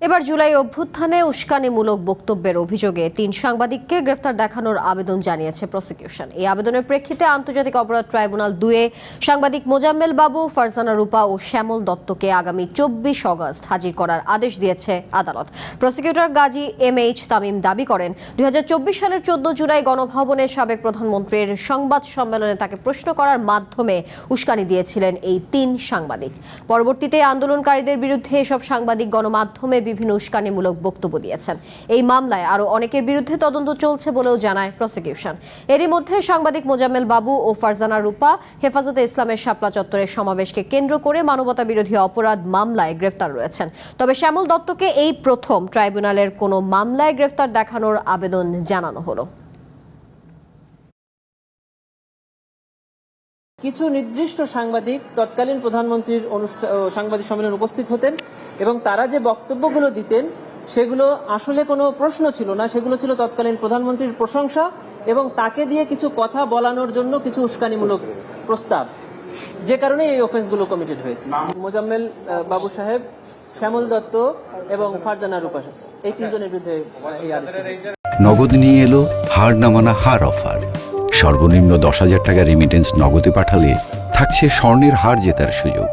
এবার জুলাই অভ্যুত্থানে উস্কানিমূলক বক্তব্যের অভিযোগে ৩ সাংবাদিককে গ্রেফতার দেখানোর আবেদন জানিয়েছে প্রসিকিউশন। এই আবেদনের প্রেক্ষিতে আন্তর্জাতিক অপরাধ ট্রাইব্যুনাল ২-এ সাংবাদিক মোজাম্মেল বাবু, ফারজানা রূপা ও শ্যামল দত্তকে আগামী ২৪ অগস্ট হাজির করার আদেশ দিয়েছে আদালত। প্রসিকিউটর গাজী MH তামিম দাবি করেন, ২০২৪ সালের ১৪ জুলাই গণভবনে সাবেক প্রধানমন্ত্রীর সংবাদ সম্মেলনে তাকে প্রশ্ন করার মাধ্যমে উস্কানি দিয়েছিলেন এই ৩ সাংবাদিক। পরবর্তীতে আন্দোলনকারীদের বিরুদ্ধে এসব সাংবাদিক গণমাধ্যমে বিভিন্ন উস্কানিমূলক বক্তব্য দিয়েছেন। এই মামলায় আরও অনেকের বিরুদ্ধে তদন্ত চলছে বলেও জানায় প্রসিকিউশন। এরই মধ্যে সাংবাদিক মোজাম্মেল বাবু ও ফারজানা রূপা হেফাজতে ইসলামের শাপলা চত্বরের সমাবেশকে কেন্দ্র করে মানবতা বিরোধী অপরাধ মামলায় গ্রেফতার রয়েছেন। তবে শ্যামল দত্তকে এই প্রথম ট্রাইব্যুনালের কোনো মামলায় গ্রেফতার দেখানোর আবেদন জানানো হলো। কিছু নির্দিষ্ট সাংবাদিক তৎকালীন প্রধানমন্ত্রীর সাংবাদিক সম্মেলনে উপস্থিত হতেন এবং তারা যে বক্তব্যগুলো দিতেন সেগুলো আসলে কোনো প্রশ্ন ছিল না, সেগুলো ছিল তৎকালীন প্রধানমন্ত্রীর প্রশংসা এবং তাকে দিয়ে কিছু কথা বলানোর জন্য কিছু উস্কানিমূলক প্রস্তাব, যে কারণে এই অফেন্সগুলো কমিটেড হয়েছে। মোজাম্মেল বাবু সাহেব, শ্যামল দত্ত এবং ফারজানা রূপা এই ৩ জনের বিরুদ্ধে এই আদেশ। নগদ নিয়ে এলো হার না মানা হার অফার। সর্বনিম্ন ১০,০০০ টাকা রেমিটেন্স নগদে পাঠালে থাকছে স্বর্ণের হার জেতার সুযোগ।